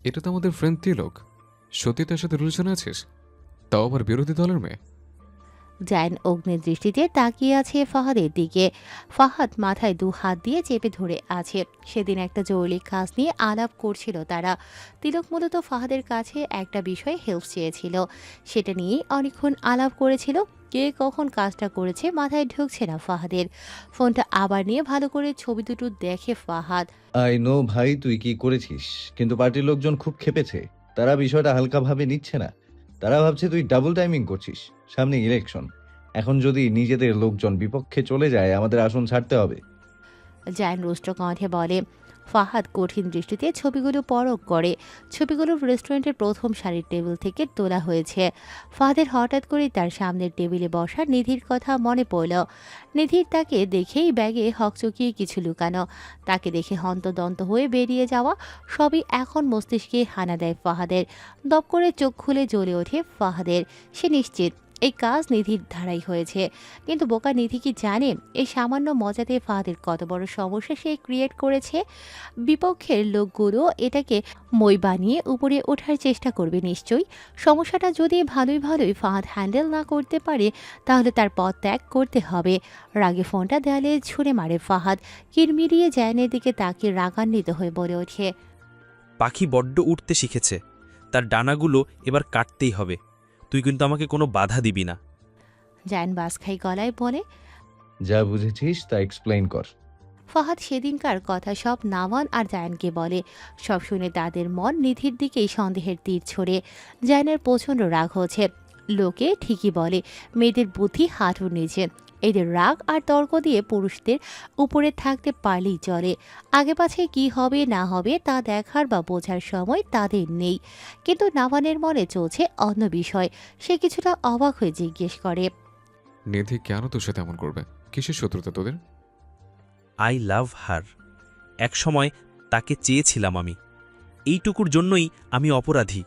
এটা তো আমাদের ফ্রেন্ড তিলক। সত্যি তার সাথে রিলেশন আছিস? তাও আবার বিরোধী দলের মেয়ে। জায়ান অগ্নি দৃষ্টিতে তাকিয়ে আছে ফাহাদের দিকে। ফাহাদ মাথায় দু হাত দিয়ে চেপে ধরে আছে। সেদিন একটা জরুরি কাজ নিয়ে আলাপ করছিল তারা। তিলক মূলত ফাহাদের কাছে একটা বিষয়ে হেল্প চেয়েছিল, সেটা নিয়েই অনেকক্ষণ আলাপ করেছিল। কে কখন কাজটা করেছে মাথায় ঢুকছে না ফাহাদের। ফোনটা আবার নিয়ে ভালো করে ছবি দুটো দেখে ফাহাদ। আই নো ভাই তুই কি করেছিস, কিন্তু পার্টির লোকজন খুব ক্ষেপেছে। তারা বিষয়টা হালকাভাবে নিচ্ছে না। তারা ভাবছে তুই ডাবল টাইমিং করছিস। সামনে ইলেকশন, এখন যদি নিজেদের লোকজন বিপক্ষে চলে যায় আমাদের আসন ছাড়তে হবে। জায়ান রুষ্ট কণ্ঠে বলে। ফাহাদ কঠিন দৃষ্টিতে ছবিগুলো পরখ করে। ছবিগুলো রেস্টুরেন্টের প্রথম সারির টেবিল থেকে তোলা হয়েছে। ফাহাদের হঠাৎ করে তার সামনের টেবিলে বসা নিধির কথা মনে পড়ল। নিধির তাকে দেখেই ব্যাগে হকচকিয়ে কিছু লুকানো, তাকে দেখে হন্তদন্ত হয়ে বেরিয়ে যাওয়া, সবই এখন মস্তিষ্কে হানা দেয় ফাহাদের। দপ করে চোখ খুলে জ্বলে ওঠে ফাহাদের। সে নিশ্চিত এই কাজ নিধির ধারাই হয়েছে। কিন্তু বোকা নিধি কি জানে এই সামান্য মজাতে ফাহাদের কত বড় সমস্যা সে ক্রিয়েট করেছে? বিপক্ষের লোকগুলো এটাকে মই বানিয়ে উপরে ওঠার চেষ্টা করবে নিশ্চয়ই। সমস্যাটা যদি ভালোই ভালোই ফাহাদ হ্যান্ডেল না করতে পারে, তাহলে তার পথ ত্যাগ করতে হবে। রাগে ফোনটা দেয়ালে ছুঁড়ে মারে ফাহাদ। কিরমিরিয়ে জায়নের দিকে তাকিয়ে রাগান্বিত হয়ে বলে ওঠে। পাখি বড্ড উঠতে শিখেছে, তার ডানাগুলো এবার কাটতেই হবে। তুই কিন্তু আমাকে কোনো বাধা দিবি না। জায়ন বাসখাই গলায় বলে। যা বুঝেছিস তা এক্সপ্লেইন কর। ফাহাদ সেদিনকার কথা সব নাওয়ান আর জায়ানকে বলে। সব শুনে তাদের মন নিধির দিকেই সন্দেহের তীর ছড়ে। জায়ানের প্রচণ্ড রাগ হচ্ছে। লোকে ঠিকই বলে, মেয়েদের বুদ্ধি হাঁটুর নিচে। এদের রাগ আর তর্ক দিয়ে পুরুষদের উপরে থাকতে পারলেই চলে। আগে পাছে কি হবে না হবে তা দেখার বা বোঝার সময় তাদের নেই। কিন্তু নাওয়ানের মনে চলছে অন্য বিষয়। সে কিছুটা অবাক হয়ে জিজ্ঞেস করে। নিধি কেন তোর সাথে এমন করবে? কিসের শত্রুতা তোদের? আই লাভ হার। এক সময় তাকে চেয়েছিলাম আমি। এইটুকুর জন্যই আমি অপরাধী।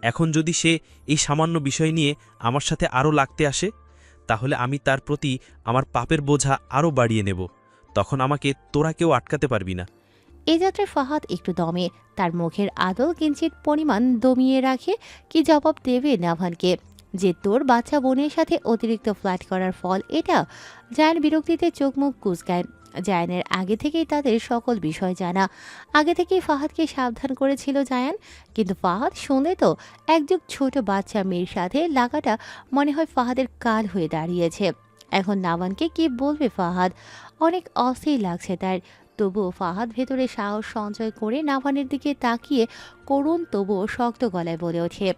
এখন যদি সে এই সামান্য বিষয় নিয়ে আমার সাথে আরও লাগতে আসে, তাহলে আমি তার প্রতি আমার পাপের বোঝা আরও বাড়িয়ে নেব। তখন আমাকে তোরা কেউ আটকাতে পারবি না। এ যাত্রায় ফাহাদ একটু দমে। তার মুখের আদল কিঞ্চিত পরিমাণ দমিয়ে রাখে। কি জবাব দেবে নাভানকে যে তোর বাচ্চা বোনের সাথে অতিরিক্ত ফ্ল্যাট করার ফল এটা? জায়ান বিরক্তিতে চোখ মুখ কুঁচকায়। জায়ানের আগে থেকেই তাদের সকল বিষয় জানা। আগে থেকেই ফাহাদকে সাবধান করেছিল জায়ান। কিন্তু ফাহাদ শুনলে তো একযুগ ছোট বাচ্চা মেয়ের সাথে লাগাটা মনে হয় ফাহাদের কাল হয়ে দাঁড়িয়েছে। এখন নাভানকে কি বলবে ফাহাদ? অনেক অস্থির লাগছে তার। তবুও ফাহাদ ভেতরে সাহস সঞ্চয় করে নাভানের দিকে তাকিয়ে করুণ তবুও শক্ত গলায় বলে ওঠে।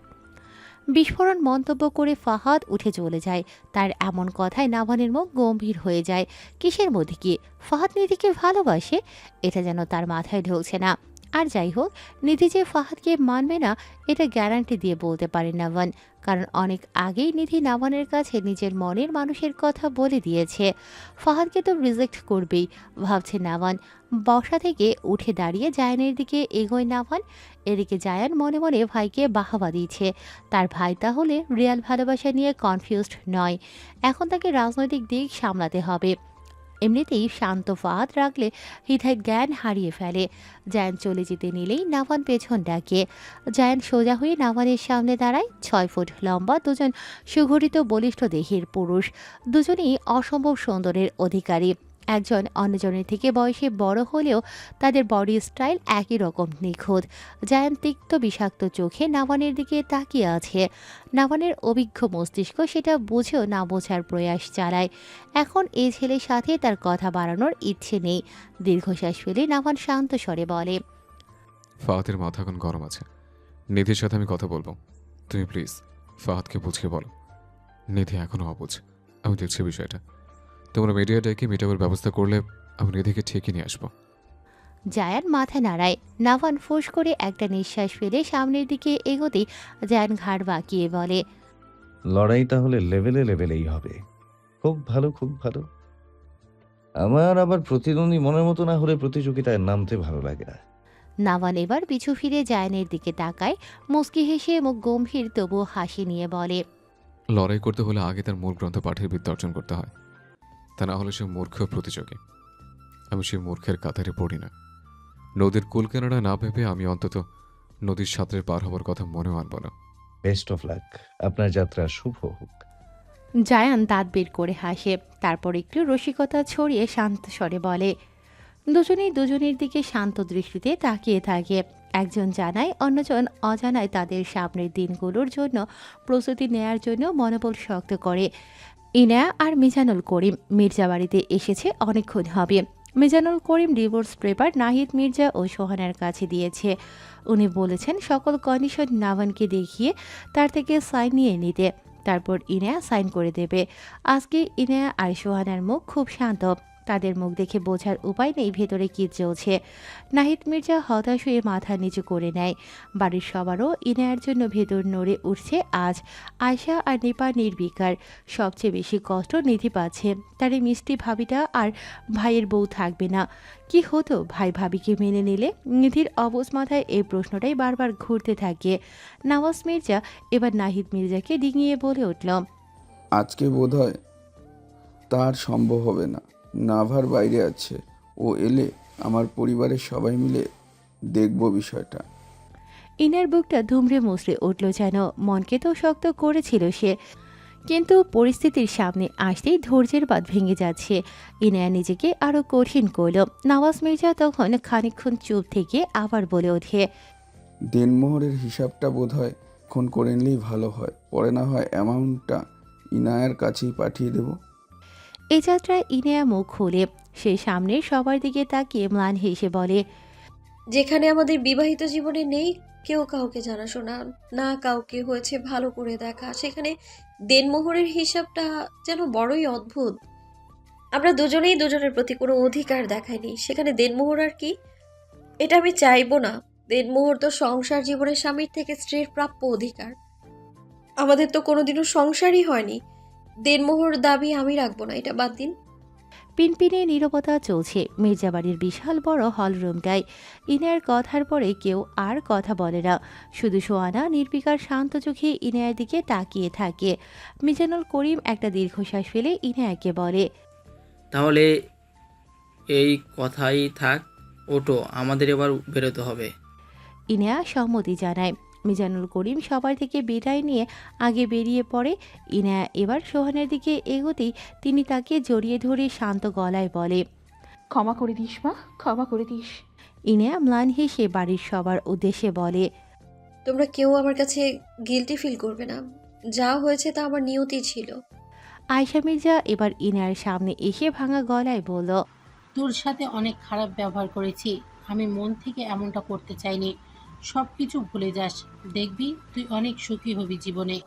বিস্ফোরণ মন্তব্য করে ফাহাদ উঠে চলে যায়। তার এমন কথায় নাভানের মুখ গম্ভীর হয়ে যায়। কিসের মধ্যে কি ফাহাদ নিধিকে ভালোবাসে, এটা যেন তার মাথায় ঢুকছে না। আর যাই হোক, নিধি যে ফাহাদকে মানবে না এটা গ্যারান্টি দিয়ে বলতে পারে নাভান। কারণ অনেক আগেই নিধি নাভানের কাছে নিজের মনের মানুষের কথা বলে দিয়েছে। ফাহাদকে তো রিজেক্ট করবেই ভাবছে নাভান। বসা থেকে উঠে দাঁড়িয়ে জায়ানের দিকে এগোয় নাভান। এদিকে জায়ান মনে মনে ভাইকে বাহাবা দিচ্ছে। তার ভাই তাহলে রিয়াল ভালোবাসা নিয়ে কনফিউজড নয়। এখন তাকে রাজনৈতিক দিক সামলাতে হবে। এমনিতেই শান্ত ফাহাদ রাখলে হৃদয় জ্ঞান হারিয়ে ফেলে। জায়ান চলে যেতে নিলেই নাভান পেছন ডাকে। জায়ান সোজা হয়ে নাভানের সামনে দাঁড়ায়। 6 ফুট লম্বা দুজন সুগঠিত বলিষ্ঠ দেহের পুরুষ। দুজনেই অসম্ভব সুন্দরের অধিকারী। একজন অন্যজনের থেকে বয়সে বড় হলেও তাদের বডি স্টাইল একই রকম নিখুঁত। জায়ান তিক্ত বিষাক্ত চোখে নাভানের দিকে তাকিয়ে আছে। নাভানের অভিজ্ঞ মস্তিষ্ক সেটা বুঝেও না বোঝার প্রয়াস চালায়। এখন এই ছেলের সাথে তার কথা বাড়ানোর ইচ্ছে নেই। দীর্ঘশ্বাস ফেলে নাভান শান্ত স্বরে বলে। ফাহাদের মাথা এখন গরম আছে। নিধির সাথে আমি কথা বলবো। তুমি প্লিজ ফাহাদকে বুঝিয়ে বলো। নিধি এখনো অবুঝ। আমি দেখছি বিষয়টা। তোমরা মিডিয়া ডেকে মিটাপের ব্যবস্থা করলে আমি নিধিকে ঠিকই নিয়ে আসবো। জায়ান মাথা নাড়ায়। নাভান ফোঁস করে একটা নিঃশ্বাস ফেলে সামনের দিকে এগোতেই জায়ান ঘাড় বাঁকিয়ে বলে। লড়াই তাহলে লেভেলে লেভেলেই হবে। খুব ভালো, খুব ভালো। আমার আবার প্রতিদ্বন্দ্বী মনের মতো না হলে প্রতিযোগিতায় নামতে ভালো লাগে না। নাভান এবার পিছু ফিরে জায়ানের দিকে তাকায়। মুচকি হেসে মুখ গম্ভীর তবুও হাসি নিয়ে বলে। লড়াই করতে হলে আগে তার মূল গ্রন্থ পাঠের বিদ্যা অর্জন করতে হয়। তা না হলে সে মূর্খ প্রতিযোগী। আমি সেই মূর্খের কাতারে পড়ি না। নদীর কুল কেনারা না ভেবে আমি অন্তত নদীর সাঁতরে পার হবার কথা মনেও আনবো না। বেস্ট অফ লাক, আপনার যাত্রা শুভ হোক। জায়ান দাঁত বের করে হাসে, তারপর একটু রসিকতা ছড়িয়ে শান্ত স্বরে বলে। দুজনেই দুজনের দিকে শান্ত দৃষ্টিতে তাকিয়ে থাকে। একজন জানায়, অন্যজন অজানায় তাদের সামনের দিনগুলোর জন্য প্রস্তুতি নেয়ার জন্য মনোবল শক্ত করে। ইনায়া আর মিজানুল করিম মির্জা বাড়িতে এসেছে অনেকক্ষণ হবে। মিজানুল করিম ডিভোর্স পেপার নাহিদ মির্জা ও সোহানার কাছে দিয়েছে। উনি বলেছেন সকল কন্ডিশন নাভানকে দেখিয়ে তার থেকে সাইন নিয়ে নিতে, তারপর ইনায়া সাইন করে দেবে। আজকে ইনায়া আর সোহানার মুখ খুব শান্ত, তাদের মুখ দেখে বোঝার উপায় নেই ভেতরে কি চলছে। নাহিদ মির্জা হতাশ হয়ে মাথা নিচু করে নেয়। বাড়ির সবারও ইনায়ার জন্য ভেতর নড়ে উঠছে আজ। আয়শা আর নিপা নির্বিকার। সবচেয়ে বেশি কষ্ট নিধি পাচ্ছে, তার এই মিষ্টি ভাবিটা আর ভাইয়ের বউ থাকবে না। কি হতো ভাই ভাবিকে মেনে নিলে? নিধির অবস মাথায় এই প্রশ্নটাই বারবার ঘুরতে থাকে। নওয়াজ মির্জা এবার নাহিদ মির্জাকে ডিঙিয়ে বলে উঠল, আজকে বোধহয় তার সম্ভব হবে না। নাভার বাইরে আছে, ও এলে আমার পরিবারের সবাই মিলে দেখব বিষয়টা। ইনার বুকটা ধুমড়ে মুচড়ে উঠল যেন। মনকে তো শক্ত করেছিল সে, কিন্তু পরিস্থিতির সামনে আসতেই ধৈর্যের বাঁধ ভেঙে যাচ্ছে। ইনায়া নিজেকে আরও কঠিন করল। নওয়াজ মির্জা তখন খানিকক্ষণ চুপ থেকে আবার বলে ওঠে, দেনমোহরের হিসাবটা বোধহয় এখন করে নিলেই ভালো হয়, পরে না হয় অ্যামাউন্টটা ইনায়ার কাছেই পাঠিয়ে দেব। এ যাত্রায় ইনায়া মুখ খুলে সে সামনের সবার দিকে তাকিয়ে ম্লান হেসে বলে, যেখানে আমাদের বিবাহিত জীবনে নেই কেউ কাউকে জানাশোনা, না কাউকে হয়েছে ভালো করে দেখা, সেখানে দেনমোহরের হিসাবটা যেন বড়ই অদ্ভুত। আমরা দুজনেই দুজনের প্রতি কোনো অধিকার দেখাইনি, সেখানে দেনমোহর আর কি? এটা আমি চাইবো না। দেনমোহর তো সংসার জীবনের স্বামীর থেকে স্ত্রীর প্রাপ্য অধিকার। আমাদের তো কোনোদিনও সংসারই হয়নি। দেনমোহর দাবি আমি রাখবো না, এটা বাদ দিন। পিনপিনে নীরবতা চলছে মির্জাবাড়ির বিশাল বড় হল রুমটায়। ইনায়ার কথার পরে কেউ আর কথা বলে না, শুধু সোয়ানা নির্বিকার শান্ত চোখে ইনায়ার দিকে তাকিয়ে থাকে। মিজানুল করিম একটা দীর্ঘশ্বাস ফেলে ইনায়াকে বলে, তাহলে এই কথাই থাক, ওটো আমাদের এবার বেরোতে হবে। ইনায়া সম্মতি জানায়। মিজানুল করিম সবার থেকে বিদায় নিয়ে আগে বেরিয়ে পড়ে। ইনায়া এবার সোহানের দিকে এগোতেই তিনি তাকে জড়িয়ে ধরে শান্ত গলায় বলে, ক্ষমা করে দিস মা, ক্ষমা করে দিস। ইনায়া ম্লান হেসে বাড়ির সবার উদ্দেশ্যে বলে, তোমরা কেউ আমার কাছে গিল্টি ফিল করবে না, যা হয়েছে তা আমার নিয়তি ছিল। আয়শা মির্জা এবার ইনায়ার সামনে এসে ভাঙা গলায় বলল, তোর সাথে অনেক খারাপ ব্যবহার করেছি, আমি মন থেকে এমনটা করতে চাইনি। সব কিছু ভুলে যাস, দেখবি তুই অনেক সুখী হবি জীবনে।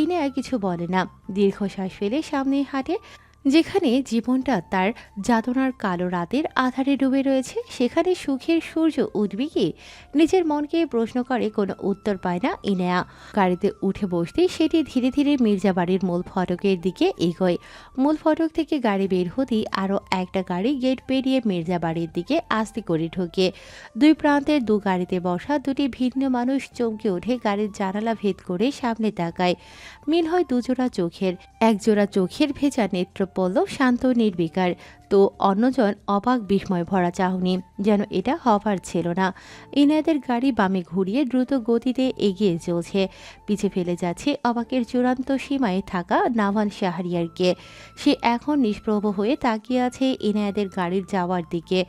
ইনায়া কিছু বলে না, দীর্ঘশ্বাস ফেলে সামনে হাঁটে। যেখানে জীবনটা তার যাতনার কালো রাতের আধারে ডুবে রয়েছে, সেখানে সুখের সূর্য উঠবে কি? নিজের মনকে প্রশ্ন করে, কোনো উত্তর পায় না ইনায়া। গাড়িতে উঠে বসতেই সেটি ধীরে ধীরে মির্জা বাড়ির মূল ফটকের দিকে এগোয়। মূল ফটক থেকে গাড়ি বের হতেই আরও একটা গাড়ি গেট পেরিয়ে মির্জা বাড়ির দিকে আস্তে করে ঢোকে। দুই প্রান্তের দু গাড়িতে বসা দুটি ভিন্ন মানুষ চমকে উঠে গাড়ির জানালা ভেদ করে সামনে তাকায়। মিল হয় দুজোড়া চোখের, একজোড়া চোখের ভেজা নেত্র পল্লব শান্ত নির্বিকার, তো অন্যজন অবাক বিস্ময় ভরা চাহনি, যেন এটা হবার ছিল না। ইনায়াদের গাড়ি বামে ঘুরিয়ে দ্রুত গতিতে এগিয়ে চলছে। পিছে ফেলে যাচ্ছে অবাকের চূড়ান্ত সীমায় থাকা নাভান শাহরিয়ারকে। সে এখন নিষ্প্রভ হয়ে তাকিয়ে আছে ইনায়াদের গাড়ির যাওয়ার দিকে।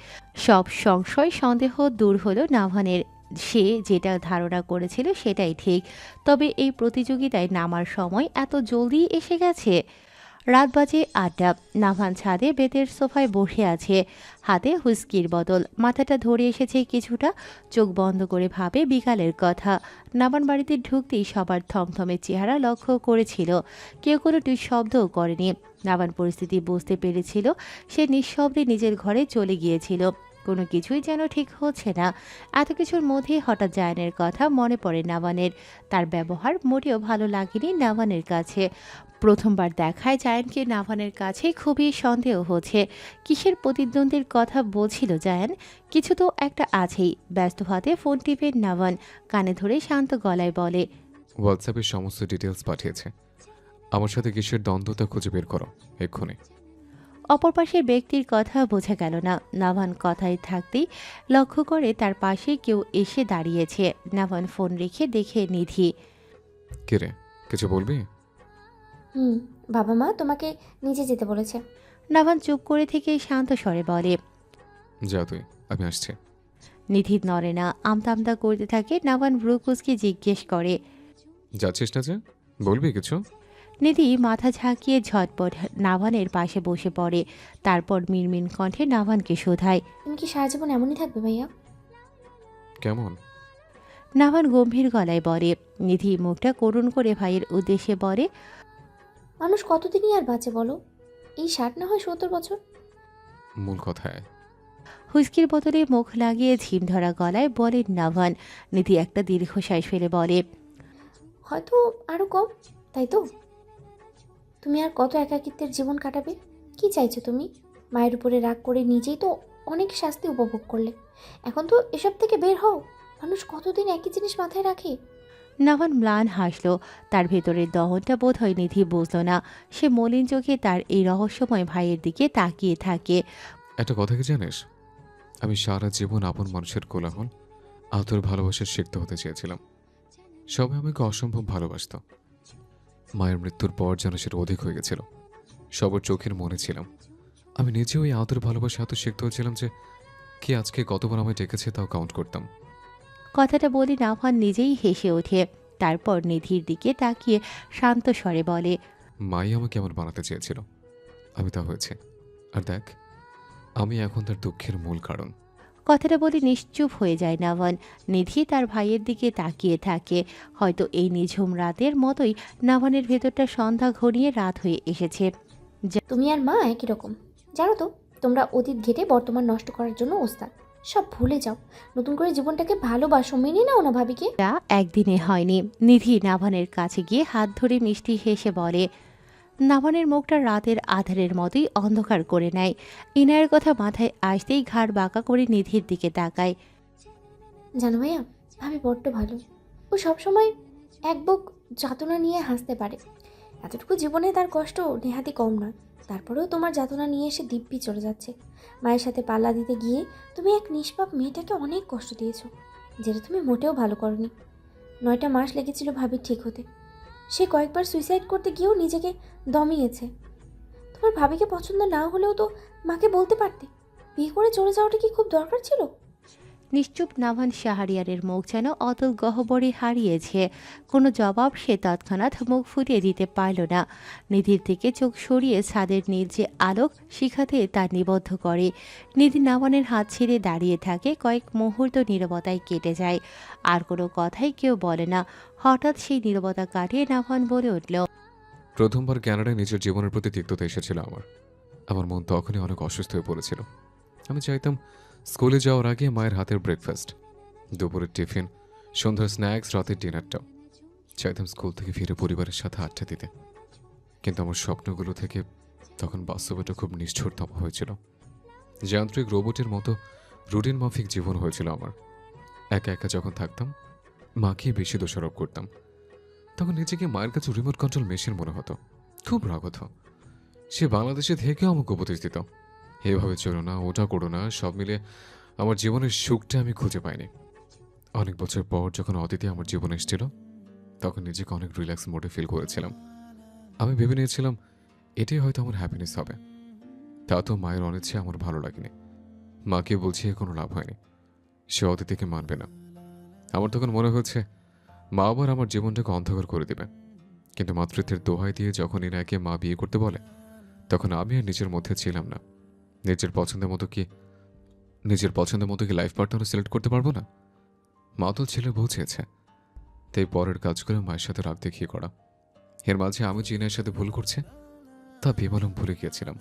সব সংশয় সন্দেহ দূর হলো নাভানের। সে যেটা ধারণা করেছিল সেটাই ঠিক। তবে এই প্রতিযোগিতায় নামার সময় এত জলদি এসে গেছে। রাত বাজে ৮টা। নাভান ছাদে বেতের সোফায় বসে আছে, হাতে হুইস্কির বোতল, মাথাটা ধরে এসেছে কিছুটা, চোখ বন্ধ করে ভাবে বিকালের কথা। নাভান বাড়িতে ঢুকতেই সবার থমথমে চেহারা লক্ষ্য করেছিল, কেউ কোনো শব্দও করেনি। নাভান পরিস্থিতি বুঝতে পেরেছিল, সে নিঃশব্দে নিজের ঘরে চলে গিয়েছিল। কোনো কিছুই যেন ঠিক হচ্ছে না। এত কিছুর মধ্যে হঠাৎ জায়ানের কথা মনে পড়ে নাভানের। তার ব্যবহার মোটেও ভালো লাগেনি নাভানের কাছে। প্রথমবার দেখায় জায়ানকে নাভানের কাছে খুবই সন্দেহ হচ্ছে। কিসের প্রতিদ্বন্দ্বীর কথা বলছিল জায়ান? কিছু তো একটা আছেই। ব্যস্ত হাতে ফোন টিপে নাভান কানে ধরে শান্ত গলায় বলে, হোয়াটসঅ্যাপে সমস্ত ডিটেলস পাঠিয়েছে, আমার সাথে কিসের দ্বন্দ্বতা খুঁজে বের করো এক্ষুনি। অপর পাশের ব্যক্তির কথা বোঝা গেল না। নাভান কথায় থাকতেই লক্ষ্য করে তার পাশে কেউ এসে দাঁড়িয়েছে। নাভান ফোন রেখে দেখে নিধি। কে রে, কিছু বলবি? বাবা মা তোমাকে নিচে যেতে বলেছে। নাভান চুপ করে থেকে শান্ত স্বরে বলে। যা তুই, আমি আসছি। নিধি নড়ে না, আমতা আমতা করতে থাকে। নাভান ব্রুকুসকে জিজ্ঞেস করে। যাচ্ছিস না যে, বলবি কিছু? নিধি মাথা ঝাঁকিয়ে ঝটপট নাভানের পাশে বসে পড়ে। তারপর মিনমিন কণ্ঠে নাভানকে শোধায়। তুমি কি সারা জীবন এমনই থাকবে ভাইয়া? কেমন? নাভান গম্ভীর গলায় বলে। নিধি মুখটা করুণ করে ভাইয়ের উদ্দেশ্যে বলে। মানুষ কতদিনই আর বাঁচে বলো? এই 60 না হয় 70 বছর। মূল কথায় হুইস্কির বোতলে মুখ লাগিয়ে ঝিম ধরা গলায় বলে নাভান। নিধি একটা দীর্ঘশ্বাস ফেলে বলে। হয়তো আরো কম, তাই তো? তুমি আর কত একাকিত্বের জীবন কাটাবে? কি চাইছো তুমি? মায়ের উপরে রাগ করে নিজেই তো অনেক শাস্তি উপভোগ করলে, এখন তো এসব থেকে বের হও। মানুষ কতদিন একই জিনিস মাথায় রাখে? নাভান ম্লান হাসল। তার ভেতরের দহনটা বোধ হয় নিধি বুঝল না। সে মলিন চোখে তার এই রহস্যময় ভাইয়ের দিকে তাকিয়ে থাকে। একটা কথা কি জানিস, আমি সারা জীবন আপন মানুষের কোলাহল, আদর, ভালোবাসার শিখতে হতে চেয়েছিলাম। সবাই আমাকে অসম্ভব ভালোবাসত। মায়ের মৃত্যুর পর যেন সেটা অধিক হয়ে গেছিল। সবার চোখের মনে ছিলাম। আমি নিজেও এই আদর, ভালোবাসা এত শিখতে হয়েছিলাম যে কে আজকে কতবার আমায় ডেকেছে তাও কাউন্ট করতাম। কথাটা বলে নাভান নিজেই হেসে ওঠে। তারপর নিধির দিকে তাকিয়ে শান্ত স্বরে বলে। মাই আমাকে এমন বানাতে চেয়েছিল, আমি তা হয়েছে। আর দেখ, আমি এখন তার দুঃখের মূল কারণ। কথাটা বলে নিশ্চুপ হয়ে যায় নাভান। নিধি তার ভাইয়ের দিকে তাকিয়ে থাকে। হয়তো এই নিঝুম রাতের মতোই নাভানের ভেতরটা সন্ধ্যা ঘনিয়ে রাত হয়ে এসেছে। তুমি আর মা একই রকম। জানো তো, তোমরা অতীত ঘেটে বর্তমান নষ্ট করার জন্য ওস্তাদ। সব ভুলে যাও, নতুন করে জীবনটাকে ভালোবাসো, মেনে নাও না ভাবিকে। যা একদিনে হয়নি। নিধি নাভানের কাছে গিয়ে হাত ধরে মিষ্টি হেসে বলে। নাভানের মুখটা রাতের আধারের মতোই অন্ধকার করে নেয়। ইনায়ের কথা মাথায় আসতেই ঘাড় বাঁকা করে নিধির দিকে তাকায়। জানো ভাইয়া, ভাবি বড্ড ভালো। ও সবসময় এক বুক যাতনা নিয়ে হাসতে পারে। এতটুকু জীবনে তার কষ্ট নেহাতি কম নয়। তারপরেও তোমার যাতনা নিয়ে এসে দিব্যি চলে যাচ্ছে। মায়ের সাথে পাল্লা দিতে গিয়ে তুমি এক নিষ্পাপ মেয়েটাকে অনেক কষ্ট দিয়েছো, যেটা তুমি মোটেও ভালো করনি। 9টা মাস লেগেছিল ভাবি ঠিক হতে। সে কয়েকবার সুইসাইড করতে গিয়েও নিজেকে দমিয়েছে। তোমার ভাবিকে পছন্দ না হলেও তো মাকে বলতে পারতে। বিয়ে করে চলে যাওয়াটা কি খুব দরকার ছিল? নিশ্চুপ নাভান শাহরিয়ারের মুখ যেন অতল গহ্বরে হারিয়েছে। কোনো জবাব সে তৎক্ষণাৎ মুখ ফুটিয়ে দিতে পারল না। নিধির থেকে চোখ সরিয়ে ছাদের নীল যে আলোক শিখাতে তা নিবদ্ধ করে। নিধি নাভানের হাত ছেড়ে দাঁড়িয়ে থাকে। কয়েক মুহূর্ত নীরবতায় কেটে যায়। আর কোনো কথাই কেউ বলে না। হঠাৎ সেই নীরবতা কাটিয়ে নাভান বলে উঠল। প্রথমবার কানাডায় নিজের জীবনের প্রতি তিক্ততা এসেছিল আমার। আমার মন তখনই অনেক অসুস্থ হয়ে পড়েছিল। আমি চাইতাম স্কুলে যাওয়ার আগে মায়ের হাতের ব্রেকফাস্ট, দুপুরের টিফিন, সন্ধ্যার স্ন্যাক্স, রাতের ডিনারটাও। চাইতাম স্কুল থেকে ফিরে পরিবারের সাথে আড্ডা দিতে। কিন্তু আমার স্বপ্নগুলো থেকে তখন বাস্তবতা খুব নিষ্ঠুরতম হয়েছিল। যান্ত্রিক রোবটের মতো রুটিন মাফিক জীবন হয়েছিল আমার। একা একা যখন থাকতাম মাকেই বেশি দোষারোপ করতাম। তখন নিজেকে মায়ের কাছে রিমোট কন্ট্রোল মেশিন মনে হতো। খুব রাগ হতো। সে বাংলাদেশে থেকেও আমাকে উপদেশ দিত, এভাবে চলো না, ওটা করো না। সব মিলে আমার জীবনের সুখটা আমি খুঁজে পাইনি। অনেক বছর পর যখন অতিথি আমার জীবনে এসেছিল, তখন নিজেকে অনেক রিল্যাক্স মোডে ফিল করেছিলাম। আমি ভেবে নিয়েছিলাম এটাই হয়তো আমার হ্যাপিনেস হবে। তা তো মায়ের অনিচ্ছে আমার ভালো লাগেনি। মাকে বলছি কোনো লাভ হয়নি, সে অতিথিকে মানবে না। আমার তখন মনে হচ্ছে মা আবার আমার জীবনটাকে অন্ধকার করে দেবে। কিন্তু মাতৃত্বের দোহাই দিয়ে যখন ইনাকে মা বিয়ে করতে বলে, তখন আমি আর নিজের মধ্যে ছিলাম না। নিজের পছন্দের মতো কি লাইফ পার্টনার সিলেক্ট করতে পারবো না? মা তো ছেলে বউ চেয়েছে, তাই পরের কাজ করে মায়ের সাথে রাগ দেখিয়ে করা। এর মাঝে আমি জিনের সাথে ভুল করছে তা বেমালুম ভুলে গিয়েছিলাম।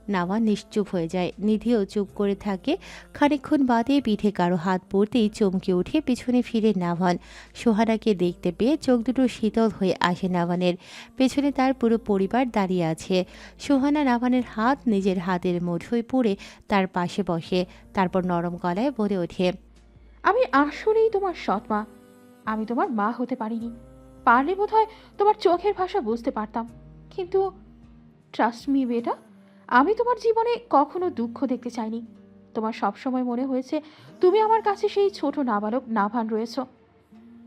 নাভান নিশ্চুপ হয়ে যায়। নিধিও চুপ করে থাকে। খানিকক্ষণ বাদে পিঠে কারো হাত পড়তেই চমকে উঠে পিছনে ফিরে নাভান। সোহানাকে দেখতে পেয়ে চোখ দুটো শীতল হয়ে আসে নাভানের। পেছনে তার পুরো পরিবার দাঁড়িয়ে আছে। সোহানা নাভানের হাত নিজের হাতের মুঠোয় পুড়ে তার পাশে বসে। তারপর নরম গলায় বলে ওঠে। আমি আসলেই তোমার সৎ মা। আমি তোমার মা হতে পারিনি। পারলে বোধহয় তোমার চোখের ভাষা বুঝতে পারতাম। কিন্তু ট্রাস্ট মি বেটা, আমি তোমার জীবনে কখনো দুঃখ দেখতে চাইনি। তোমার সবসময় মনে হয়েছে তুমি আমার কাছে সেই ছোট নাবালক নাভান রয়েছ,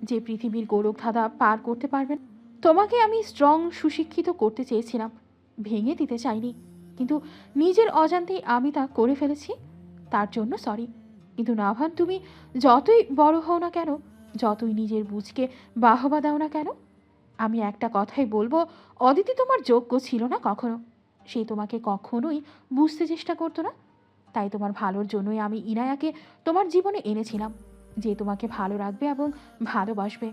যে পৃথিবীর গোলকধাঁধা পার করতে পারবেন। তোমাকে আমি স্ট্রং সুশিক্ষিত করতে চেয়েছিলাম, ভেঙে দিতে চাইনি, কিন্তু নিজের অজান্তেই আমি তা করে ফেলেছি। তার জন্য সরি। কিন্তু নাভান, তুমি যতই বড় হও না কেন, যতই নিজের বুঝকে বাহবা দাও না কেন, আমি একটা কথাই বলবো, অদিতি তোমার যোগ্য ছিল না কখনো। সে তোমাকে কখনোই বুঝতে চেষ্টা করতো না। তাই তোমার ভালোর জন্যই আমি ইনায়াকে তোমার জীবনে এনেছিলাম, যে তোমাকে ভালো রাখবে এবং ভালোবাসবে।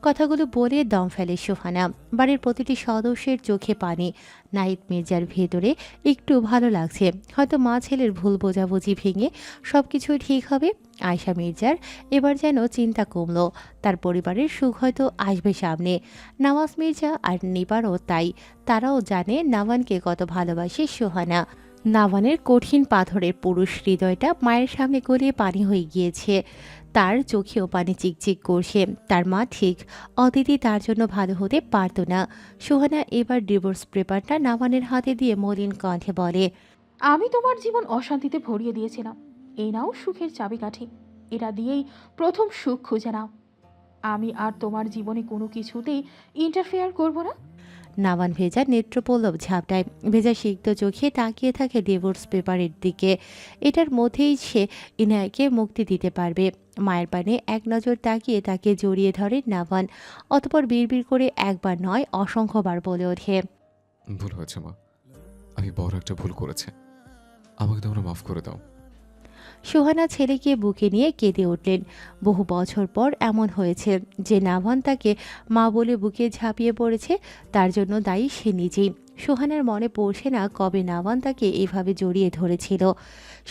কথাগুলো বলে দম ফেলে সুহানা। বাড়ির প্রতিটি সদস্যের চোখে পানি। নাহিদ মির্জার ভেতরে একটু ভালো লাগছে, হয়তো মা ছেলের ভুল বোঝাবুঝি ভেঙে সব কিছুই ঠিক হবে। আয়শা মির্জার এবার যেন চিন্তা কমলো, তার পরিবারের সুখ হয়তো আসবে সামনে। নওয়াজ মির্জা আর নিবারও তাই, তারাও জানে নাভানকে কত ভালোবাসে সুহানা। নাভানের কঠিন পাথরের পুরুষ হৃদয়টা মায়ের সামনে গলিয়ে পানি হয়ে গিয়েছে, তার চোখেও পানি চিকচিক করছে। তার মা ঠিক, অদিতি তার জন্য ভালো হতে পারত না। সুহানা এবার ডিভোর্স পেপারটা নাভানের হাতে দিয়ে মলিন কণ্ঠে বলে, আমি তোমার জীবন অশান্তিতে ভরিয়ে দিয়েছিলাম, এই নাও সুখের চাবিকাঠি, এটা দিয়েই প্রথম সুখ খুঁজে নাও। আমি আর তোমার জীবনে কোনো কিছুতেই ইন্টারফেয়ার করব না। নাভান ভেজা নেত্রপল্লব ঝাপটায়, ভেজা সিক্ত চোখে তাকিয়ে থাকে ডিভোর্স পেপারের দিকে। এটার মধ্যেই সে ইনায়াকে মুক্তি দিতে পারবে। মায়ের পানে এক নজর তাকিয়ে তাকে জড়িয়ে ধরে নাভান, অতপর বিড়বিড় করে একবার নয় অসংখ্যবার বলে ওঠে, ভুল হয়েছে মা, আমি বড় একটা ভুল করেছি, আমাকে তোমরা মাফ করে দাও। সুহানা ছেলেকে বুকে নিয়ে কেঁদে উঠলেন। বহু বছর পর এমন হয়েছে যে নাভান তাকে মা বলে বুকে ঝাঁপিয়ে পড়েছে, তার জন্য দায়ী সে নিজেই। সুহানার মনে পড়ছে না কবে নাভান তাকে এভাবে জড়িয়ে ধরেছিল।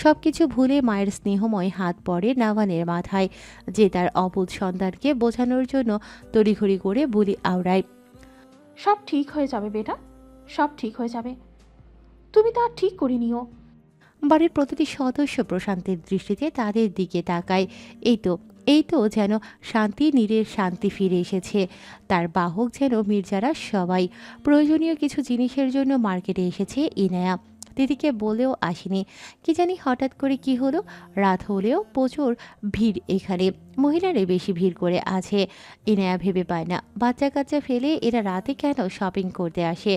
সব কিছু ভুলে মায়ের স্নেহময় হাত পড়ে নাভানের মাথায়, যে তার অবুধ সন্তানকে বোঝানোর জন্য তড়িঘড়ি করে বুলি আওড়ায়। সব ঠিক হয়ে যাবে বেটা, সব ঠিক হয়ে যাবে, তুমি তা ঠিক করে নিও। বাড়ির প্রতিটি সদস্য প্রশান্তের দৃষ্টিতে তাদের দিকে তাকায়। এই তো যেন শান্তি নীরের শান্তি ফিরে এসেছে। তার বাহক যেন মির্জারা সবাই। প্রয়োজনীয় কিছু জিনিসের জন্য মার্কেটে এসেছে ইনায়া, দিদিকে বলেও আসেনি। কি জানি হঠাৎ করে কি হলো, রাত হলেও প্রচুর ভিড় এখানে, মহিলারা বেশি ভিড় করে আছে। ইনায়া ভেবে পায় না বাচ্চা কাচ্চা ফেলে এরা রাতে কেন শপিং করতে আসে।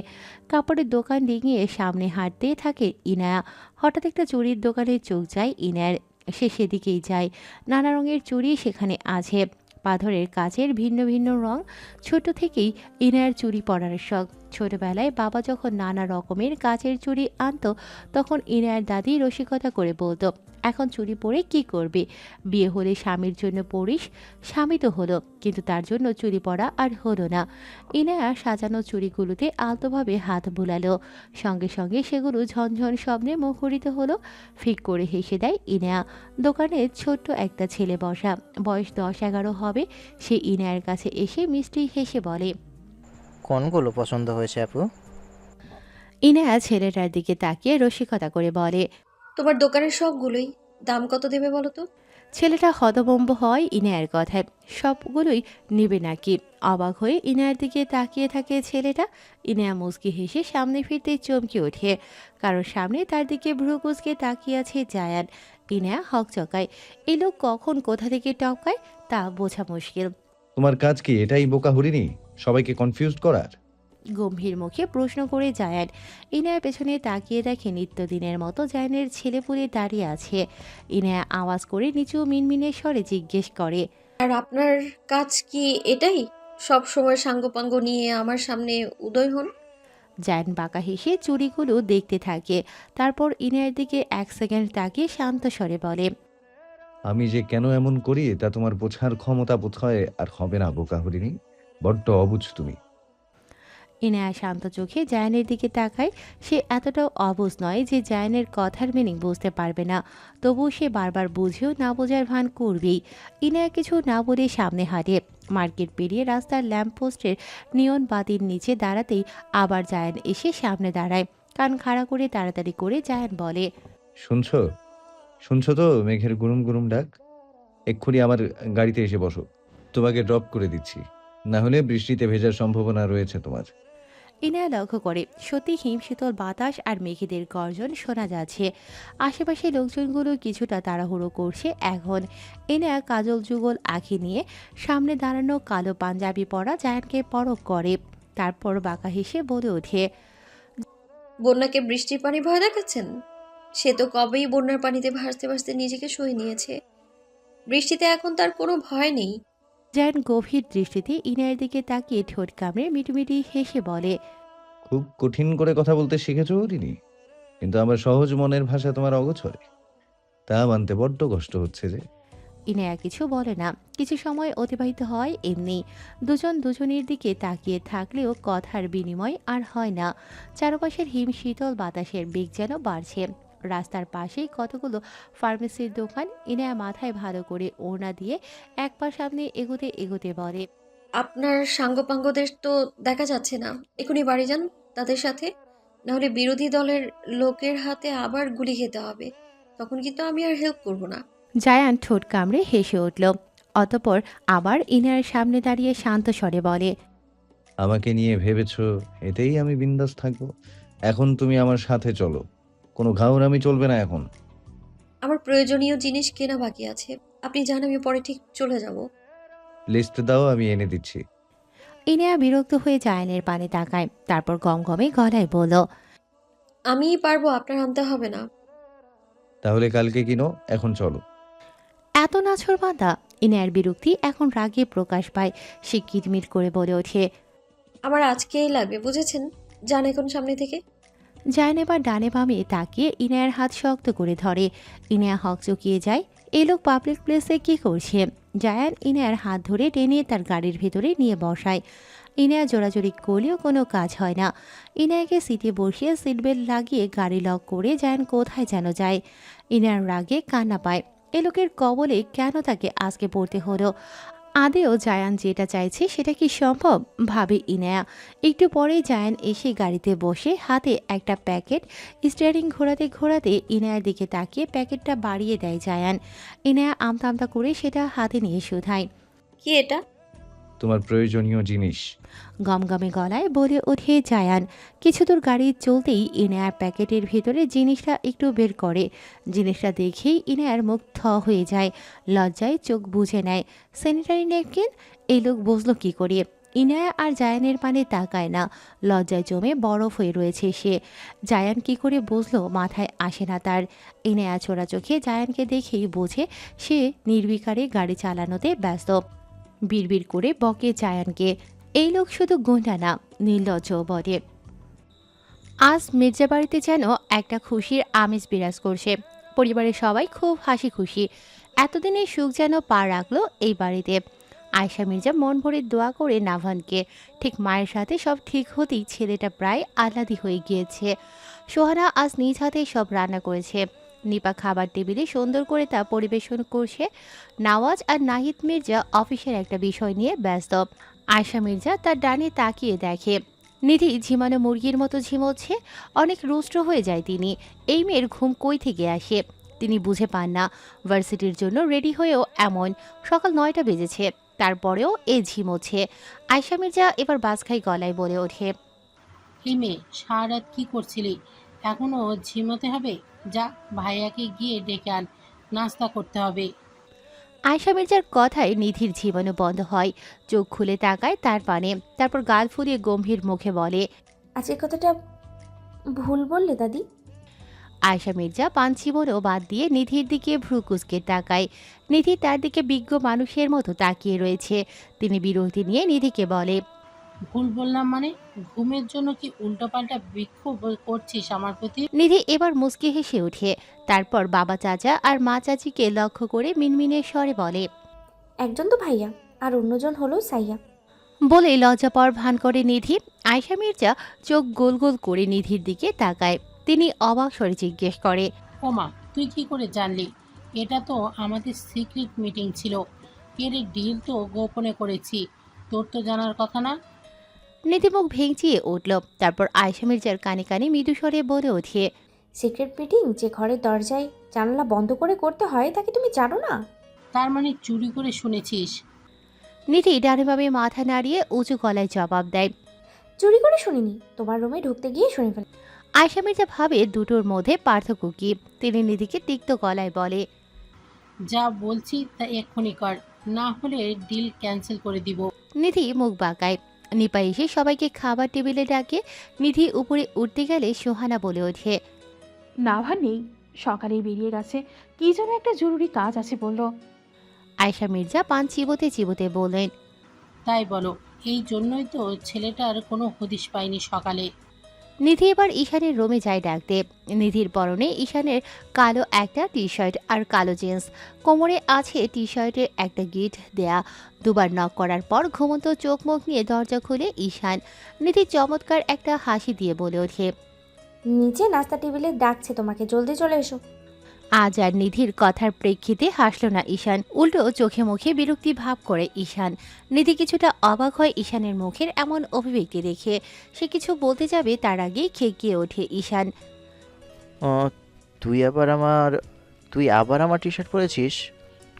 কাপড়ের দোকান ডিঙিয়ে সামনে হাঁটতে থাকে ইনায়া। হঠাৎ একটা চুড়ির দোকানে চোখ যায় ইনায়ার, সে সেদিকেই যায়। নানা রঙের চুড়ি সেখানে আছে, পাথরের কাচের ভিন্ন ভিন্ন রং। ছোট থেকেই ইনায়ার চুড়ি পরার শখ। ছোটবেলায় বাবা যখন নানা রকমের কাচের চুড়ি আনতো, তখন ইনায়ার দাদি রসিকতা করে বলতো, এখন চুড়ি পরে কি করবে, বিয়ে হলে স্বামীর জন্য পরিস। স্বামী তো হলো, কিন্তু তার জন্য চুড়ি পরা আর হলো না। ইনায়া সাজানো চুড়িগুলোতে আলতোভাবে হাত বুলালো, সঙ্গে সঙ্গে সেগুলো ঝনঝন শব্দে মুখরিত হলো। ফিক করে হেসে দেয় ইনায়া। দোকানে ছোট্ট একটা ছেলে বসা, বয়স 10-11 হবে। সে ইনায়ার কাছে এসে মিষ্টি হেসে বলে, কোনগুলো পছন্দ হয়েছে আপু? ইনায়া ছেলেটার দিকে তাকিয়ে রসিকতা করে বলে, তোমার দোকানের সবগুলোই। দাম কত দেবে বলো তো? ছেলেটা হতভম্ব হয় ইনায়ার কথায়, সবগুলোই নেবে নাকি। অবাক হয়ে ইনায়ার দিকে তাকিয়ে থাকে ছেলেটা। ইনায়া মুচকি হেসে সামনে ফিরতে চমকে ওঠে, কারণ সামনে তার দিকে ভ্রু কুঁচকে তাকিয়ে আছে জায়ান। ইনায়া হকচকায়, এই লোক কখন কোথা থেকে টপকায় তা বোঝা মুশকিল। তোমার কাজ কি এটাই বোকা হরিণী, সবাইকে কনফিউজড করার? গম্ভীর মুখে প্রশ্ন করে জায়ান। ইনায়ার পেছনে তাকিয়ে দেখে নিত্যদিনের মতো জায়ানের ছেলেপুলে দাঁড়িয়ে আছে। ইনায়া আওয়াজ করে নিচু মিনমিনে স্বরে জিজ্ঞেস করে, আর আপনার কাজ কি এটাই? সব সময় সাঙ্গপাঙ্গ নিয়ে আমার সামনে উদয় হন? জায়ান বাঁকা হেসে চুড়িগুলো দেখতে থাকে, তারপর ইনায়ার দিকে 1 সেকেন্ড তাকিয়ে শান্ত স্বরে বলে, আমি যে কেন এমন করি তা তোমার বোঝার ক্ষমতা বোধহয় আর হবে না বোকা হরিণী, বড্ড অবুঝ তুমি। ইনায়া শান্ত চোখে জায়ানের দিকে তাকায়। সে এতটাও অবুঝ নয় যে জায়ানের কথার মিনিং বুঝতে পারবে না, তবুও সে বারবার বুঝেও না বোঝার ভান করবেই। ইনায়া কিছু না বলে সামনে হাঁটে। মার্কেট পেরিয়ে রাস্তার ল্যাম্পপোস্টের নিয়ন বাতির নিচে দাঁড়াতেই আবার জায়ান এসে সামনে দাঁড়ায়। কান খাড়া করে তাড়াতাড়ি করে জায়ান বলে, শুনছো শুনছো তো মেঘের গুরুম গুরুম ডাক? এক্ষুনি আমার গাড়িতে এসে বসো, তোমাকে ড্রপ করে দিচ্ছি, না হলে বৃষ্টিতে ভেজার সম্ভাবনা রয়েছে তোমার। ইনায়া লক্ষ্য করে সত্যি হিমশীতল বাতাস আর মেঘেদের গর্জন শোনা যাচ্ছে। আশেপাশে লোকজনগুলো কিছুটা তাড়াহুড়ো করছে এখন। ইনায়া কাজল যুগল আঁখি নিয়ে সামনে দাঁড়ানো কালো পাঞ্জাবি পরা জায়ানকে পরখ করে, তারপর বাঁকা হেসে বলে ওঠে, বন্যাকে বৃষ্টির পানি ভয় দেখাচ্ছেন? সে তো কবেই বন্যার পানিতে ভাসতে ভাসতে নিজেকে সই নিয়েছে। বৃষ্টিতে এখন তার কোনো ভয় নেই। জায়ান গভীর দৃষ্টিতে ইনায়ের দিকে তাকিয়ে ঠোঁট কামড়ে মিটমিটি হেসে বলে, খুব কঠিন করে কথা বলতে শিখেছো হরিণী, কিন্তু আমার সহজ মনের ভাষা তোমার অগোচরে। তা মানতে বড্ড কষ্ট হচ্ছে যে। ইনায়া কিছু বলে না। কিছু সময় অতিবাহিত হয় এমনি। দুজন দুজনের দিকে তাকিয়ে থাকলেও কথার বিনিময় আর হয় না। চারপাশের হিম শীতল বাতাসের বেগ যেন বাড়ছে। রাস্তার পাশেই কতগুলো ফার্মেসির দোকান। ইনায়া মাথায় ভালো করে ওড়না দিয়ে এক পা সামনে এগোতে এগোতে বলে, আপনার সাঙ্গপাঙ্গদের তো দেখা যাচ্ছে না। এখনই বাড়ি যান তাদের সাথে, নাহলে বিরোধী দলের লোকের হাতে আবার গুলি খেতে হবে। তখন কিন্তু আমি আর হেল্প করব না। জায়ান ঠোঁট কামড়ে হেসে উঠল। অতঃপর আবার ইনায়ার সামনে দাঁড়িয়ে শান্ত স্বরে বলে, আমাকে নিয়ে ভেবেছো এতেই আমি বিন্দাস থাকবো? এখন তুমি আমার সাথে চলো, কোনো ঘাউরামি চলবে না এখন। আমার প্রয়োজনীয় জিনিস কেনা বাকি আছে, আপনি যান, আমি পরে ঠিক চলে যাব। লিস্ট দাও, আমি এনে দিচ্ছি। ইনায়া বিরক্ত হয়ে জায়ানের পানে তাকায়, তারপর গমগমে গলায় বলল, আমিই পারবো, আপনার আনতে হবে না। তাহলে কালকে কিনো, এখন চলো। এত নাছর বাঁধা! ইনায়ার বিরক্তি এখন রাগে প্রকাশ পায়। সে কিটমিট করে বলে ওঠে, আমার আজকেই লাগবে, বুঝেছেন? যান এখন সামনে থেকে। জায়ান এবার ডানে বামে তাকিয়ে ইনায়ার হাত শক্ত করে ধরে। ইনায়া হকচকিয়ে যায়। এই লোক পাবলিক প্লেসে কি করছে? জায়ান ইনায়ার হাত ধরে টেনে তার গাড়ির ভেতরে নিয়ে বসায়। ইনায়া জোরাজোরি করলেও কোনো কাজ হয় না। ইনায়াকে সিটে বসিয়ে সিট বেল্ট লাগিয়ে গাড়ি লক করে জায়ান কোথায় যেন যায়। ইনায়ার রাগে কান্না পায়। এ লোকের কবলে কেন তাকে আজকে পড়তে হলো? আদেও জায়ান যেটা চাইছে সেটা কি সম্ভব, ভাবে ইনায়া। একটু পরেই জায়ান এসে গাড়িতে বসে হাতে একটা প্যাকেট স্টিয়ারিং ঘোরাতে ঘোরাতে ইনায়ার দিকে তাকিয়ে প্যাকেটটা বাড়িয়ে দেয় জায়ান। ইনায়া আমতা আমতা করে সেটা হাতে নিয়ে শুধায়, কি এটা? তোমার প্রয়োজনীয় জিনিস। গমগমে গলায় বলে ওঠে জায়ান। কিছু দূর গাড়ি চলতেই ইনায়ার প্যাকেটের ভিতরে জিনিসটা একটু বের করে। জিনিসটা দেখেই ইনায়ার মুখ থ হয়ে যায়। লজ্জায় চোখ বুজে নেয়। Sanitary napkin! এই লোক বুঝলো কি করে? ইনায়া আর জায়ানের পানে তাকায় না। লজ্জায় জমে বরফ হয়ে রয়েছে সে। জায়ান কি করে বুঝলো মাথায় আসে না তার। ইনায়া ছোড়া চোখে জায়ানকে দেখেই বোঝে সে নির্বিকারে গাড়ি চালানোতে ব্যস্ত। বিড়বিড় করে বকে জায়ানকে। এই লোক শুধু গুন্ডা না, নির্লজ্জ বটে। আজ মির্জা বাড়িতে যেন একটা খুশির আমেজ বিরাজ করছে। পরিবারের সবাই খুব হাসি খুশি। এতদিনের সুখ যেন পা রাখলো এই বাড়িতে। আয়শা মির্জা মন ভরে দোয়া করে নাভানকে। ঠিক মায়ের সাথে সব ঠিক হতেই ছেলেটা প্রায় আহ্লাদি হয়ে গিয়েছে। সোহানা আজ নিজ হাতে সব রান্না করেছে। নিপা খাবার টেবিলে সুন্দর করে তা পরিবেশন করছে। নওয়াজ আর নাহিদ মির্জা অফিসের একটা বিষয় নিয়ে ব্যস্ত। আয়শা মির্জা তার ডানে তাকিয়ে দেখে নিধি ঝিমানো মুরগির মতো ঝিমোচ্ছে। অনেক রুষ্ট হয়ে যায় তিনি। এই মেয়ের ঘুম কই থেকে আসে তিনি বুঝে পান না। ভার্সিটির জন্য রেডি হয়েও এমন সকাল 9টা বেজেছে, তারপরেও এ ঝিমোচ্ছে। আয়শা মির্জা এবার বাজখাই গলায় বলে ওঠে, এই মেয়ে সারা রাত কী করছিলি? এখনও ঝিমোতে হবে? যা, ভাইয়াকে গিয়ে ডেকে আন, নাস্তা করতে হবে। আয়শা মির্জার কথায় নিধির ঝিমানো বন্ধ হয়। চোখ খুলে তাকায় তার পানে, তারপর গাল ফুলিয়ে গম্ভীর মুখে বলে, আজকের কথাটা ভুল বললে দাদি। আয়শা মির্জা পান চিবোনো বাদ দিয়ে নিধির দিকে ভ্রু কুঁচকে তাকায়। নিধি তার দিকে বিজ্ঞ মানুষের মতো তাকিয়ে রয়েছে। তিনি বিরক্তি নিয়ে নিধিকে বলে, ভুল বললাম মানে? ঘুমের জন্য কি উল্টোপাল্টা বিক্ষোভ করছিস আমার প্রতি? নিধি এবার মুচকি হেসে ওঠে। তারপর বাবা চাচা আর মা চাচিকে লক্ষ্য করে মিনমিনে স্বরে বলে, একজন তো ভাইয়া আর অন্যজন হলো সাইয়া। বলে লজ্জা পাওয়ার ভান করে নিধি। আয়শা মির্জা চোখ গোল গোল করে নিধির দিকে তাকায়। তিনি অবাক স্বরে জিজ্ঞেস করে, ওমা, তুই কি করে জানলি? এটা তো আমাদের সিক্রেট মিটিং ছিল। এর ডিল তো গোপনে করেছি, তোর তো জানার কথা না। নিধি মুখ ভেঙচিয়ে উঠল। তারপর আয়শা মির্জার কানে কানে মৃদু স্বরে বলে ওঠে, সিক্রেট মিটিং যে ঘরের দরজায় জানালা বন্ধ করে করতে হয় তাকে তুমি জানো না? তার মানে চুরি করে শুনেছিস? নিধি ডানেভাবে মাথা নাড়িয়ে উঁচু গলায় জবাব দেয়, চুরি করে শুনিনি, তোমার রুমে ঢুকতে গিয়ে শুনে ফেল। আয়শা মির্জা ভাবে দুটোর মধ্যে পার্থক্য কি। তিনি নিধিকে তিক্ত গলায় বলে, যা বলছি তা এক্ষুনি কর, না হলে ডিল ক্যান্সেল করে দিব। নিধি মুখ বাঁকায়। নিপা এসে সবাইকে খাবার টেবিলে ডাকে। নিধি উপরে উঠতে গেলে সোহানা বলে ওঠে, নাভান নেই, সকালেই বেরিয়ে গেছে, কি যেন একটা জরুরি কাজ আছে বলল। আয়শা মির্জা পান চিবোতে চিবোতে বললেন, তাই বলো, এই জন্যই তো ছেলেটার কোনো হদিশ পাইনি সকালে। নিধি এবার ঈশানের রুমে যায় ডাকতে। নিধির পরনে ঈশানের কালো একটা টি শার্ট আর কালো জিন্স, কোমরে আছে টি শার্টের একটা গিট দেয়া। দুবার নক করার পর ঘুমন্ত চোখ মুখ নিয়ে দরজা খুলে ঈশান। নিধি চমৎকার একটা হাসি দিয়ে বলে ওঠে, নিচে নাস্তা টেবিলে ডাকছে তোমাকে, জলদি চলে এসো। আজ আর নিধির কথার প্রেক্ষিতে হাসল না ঈশান, উল্টো চোখে মুখে বিরক্তি ভাব করে ঈশান। নিধি কিছুটা অবাক হয় ঈশানের মুখের এমন অভিব্যক্তি দেখে। সে কিছু বলতে যাবে তার আগেই খেকিয়ে ওঠে ঈশান। তুই আবার আমার টি শার্ট পরেছিস?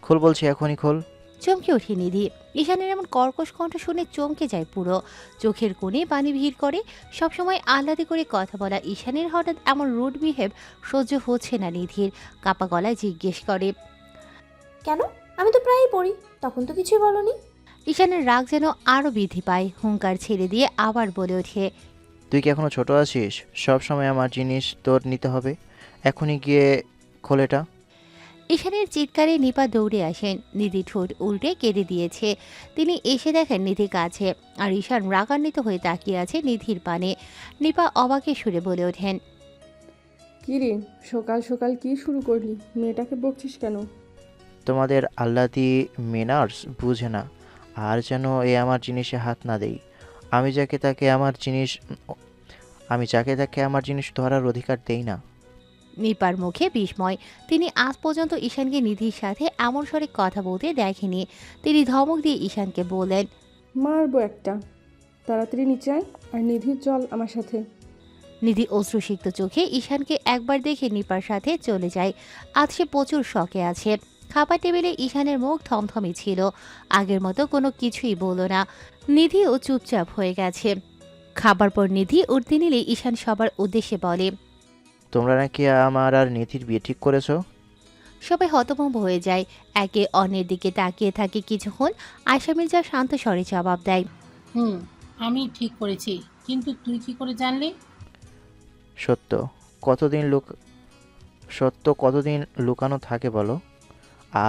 খোল বলছি, এখনই খোল। চমকে ওঠে নিধি। ঈশানের এমন কর্কশ কণ্ঠ শুনে চমকে যায় পুরো। চোখের কোণে পানি ভিড় করে। সবসময় আহ্লাদে করে কথা বলা ঈশানের হঠাৎ এমন রুড বিহেভ সহ্য হচ্ছে না নিধির। কাপা গলায় জিজ্ঞেস করে, কেন? আমি তো প্রায়ই পড়ি, তখন তো কিছুই বলনি। ঈশানের রাগ যেন আরও বৃদ্ধি পায়। হুঙ্কার ছেড়ে দিয়ে আবার বলে ওঠে, তুই কি এখনো ছোট আছিস? সব সময় আমার জিনিস তোর নিতে হবে? এখনই গিয়ে খোল এটা। ঈশানের চিৎকারে নিপা দৌড়ে আসেন। নিধি ঠোঁট উল্টে কেঁদে দিয়েছে। তিনি এসে দেখেন নিধি কাছে, আর ঈশান রাগান্বিত হয়ে তাকিয়ে আছে নিধির পানে। নিপা অবাকে সুরে বলে ওঠেন, কি রে, সকাল সকাল কি শুরু করলি? মেয়েটাকে বকছিস কেন? তোমাদের আল্লাদি মেনার্স বুঝে না, আর যেন এ আমার জিনিসে হাত না দেই। আমি যাকে তাকে আমার জিনিস ধরার অধিকার দেই না। নিপার মুখে বিস্ময়। তিনি আজ পর্যন্ত ঈশানকে নিধির সাথে এমন স্বরে কথা বলতে দেখেনি। তিনি ধমক দিয়ে ঈশানকে বললেন, মারবো একটা, তাড়াতাড়ি নিচে আয়, আর নিধির চল আমার সাথে। নিধি অশ্রুসিক্ত চোখে ঈশানকে একবার দেখে নিপার সাথে চলে যায়। আজ সে প্রচুর শখে আছে। খাবার টেবিলে ঈশানের মুখ থমথমে ছিল। আগের মতো কোনো কিছুই বলল না। নিধিও চুপচাপ হয়ে গেছে। খাবার পর নিধি উঠতে নিলে ঈশান সবার উদ্দেশ্যে বলে, তোমরা নাকি আমার আর নিধির বিয়ে ঠিক করেছো? সবাই হতভম্ব হয়ে যায়। একে অন্যের দিকে তাকিয়ে থাকে কিছুক্ষণ। আয়শা মির্জা শান্ত স্বরে জবাব দেয়, আমি ঠিক করেছি, কিন্তু তুই কি করে জানলি? সত্য কতদিন লুকানো থাকে বলো?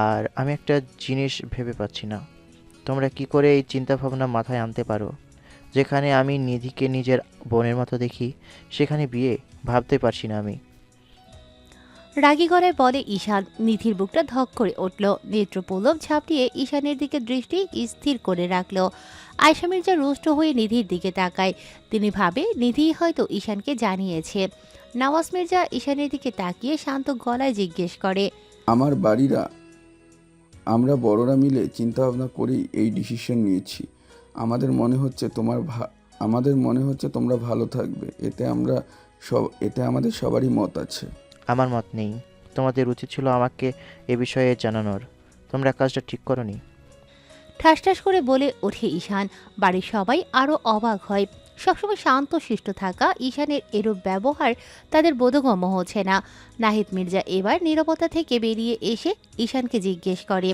আর আমি একটা জিনিস ভেবে পাচ্ছি না, তোমরা কি করে এই চিন্তাভাবনা মাথায় আনতে পারো? যেখানে আমি নিধিকে নিজের বোনের মতো দেখি, সেখানে বিয়ে ভাবতে পারছি না আমি। রাগী গলায় বলে ঈশান। নিধির বুকটা ধক করে উঠল। নেত্রপল্লব ঝাঁপিয়ে ঈশানের দিকে দৃষ্টি স্থির করে রাখল। আয়শা মির্জা রুষ্ট হয়ে নিধির দিকে তাকায়। তিনি ভাবে নিধি হয়তো ঈশানকে জানিয়েছে। নওয়াজ মির্জা ঈশানের দিকে তাকিয়ে শান্ত গলায় জিজ্ঞেস করে, আমরা বড়রা মিলে চিন্তাভাবনা করেই এই ডিসিশন নিয়েছি। আমাদের মনে হচ্ছে তোমরা ভালো থাকবে, এতে আমাদের সবারই মত আছে। আমার মত নেই। তোমাদের উচিত ছিল আমাকে এ বিষয়ে জানানোর। তোমরা কাজটা ঠিক করনি। ঠাস ঠাস করে বলে ওঠে ঈশান। বাড়ির সবাই আরও অবাক হয়। সবসময় শান্ত শিষ্ট থাকা ঈশানের এরূপ ব্যবহার তাদের বোধগম্য হচ্ছে না। নাহিদ মির্জা এবার নীরবতা থেকে বেরিয়ে এসে ঈশানকে জিজ্ঞেস করে,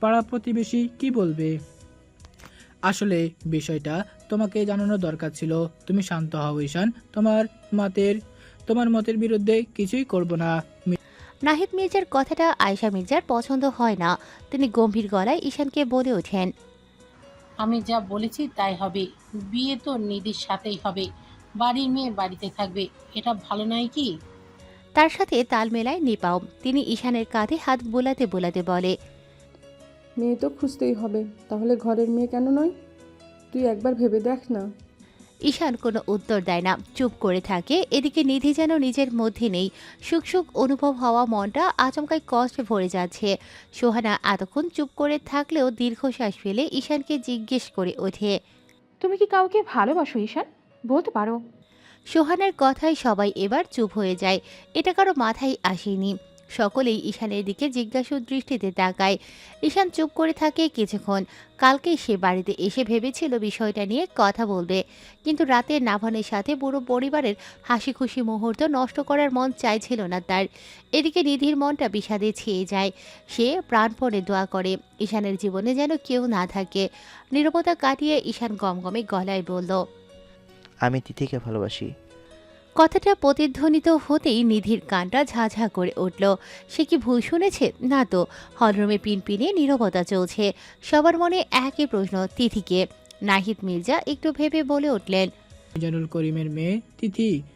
পাড়া প্রতিবেশী কি বলবে? আসলে বিষয়টা তোমাকে জানানো দরকার ছিল। তুমি শান্ত হও ঈশান, তোমার মতের বিরুদ্ধে কিছুই করব না। নাহিদ মির্জার কথাটা আয়শা মির্জার পছন্দ হয় না। তিনি গম্ভীর গলায় ঈশানকে বলে ওঠেন, আমি যা বলেছি তাই হবে। বিয়ে তো নিধির সাথেই হবে, বাড়ির মেয়ে বাড়িতে থাকবে, এটা ভালো নয় কি? তার সাথে তাল মেলায় নিপাও। তিনি ঈশানের কাঁধে হাত বোলাতে বোলাতে বলে, মেয়ে তো খুঁজতেই হবে, তাহলে ঘরের মেয়ে কেন নয়? তুই একবার ভেবে দেখ না। ঈশান কোনো উত্তর দেয় না, চুপ করে থাকে। এদিকে নিধি যেন নিজের মধ্যে নেই। সুখ সুখ অনুভব হওয়া মনটা আচমকাই কষ্টে ভরে যাচ্ছে। সোহানা এতক্ষণ চুপ করে থাকলেও দীর্ঘশ্বাস ফেলে ঈশানকে জিজ্ঞেস করে ওঠে, তুমি কি কাউকে ভালোবাসো ঈশান? বলতে পারো। সোহানার কথায় সবাই এবার চুপ হয়ে যায়। এটা কারো মাথায় আসেনি। সকলেই ঈশানের দিকে জিজ্ঞাসু দৃষ্টিতে তাকায়। ঈশান চুপ করে থাকে কিছুক্ষণ। কালকে সে বাড়িতে এসে ভেবেছিল বিষয়টা নিয়ে কথা বলবে, কিন্তু রাতে নাভানের সাথে পুরো পরিবারের হাসি খুশি মুহূর্ত নষ্ট করার মন চাইছিল না তার। এদিকে নিধির মনটা বিষাদে ছেয়ে যায়। সে প্রাণপণে দোয়া করে ঈশানের জীবনে যেন কেউ না থাকে। নীরবতা কাটিয়ে ঈশান গমগমে গলায় বলল, আমি তিথিকে ভালোবাসি। কথাটা প্রতিধ্বনিত হতেই নিধির কানটা ঝাঝা করে উঠল। সে কি ভুল শুনেছে? না তো। হলরুমে পিনপিনে নীরবতা চলছে। সবার মনে একই প্রশ্ন, তিথিকে। নাহিদ মির্জা একটু ভেবে বলে উঠলেন, মিজানুল করিমের মেয়ে তিথি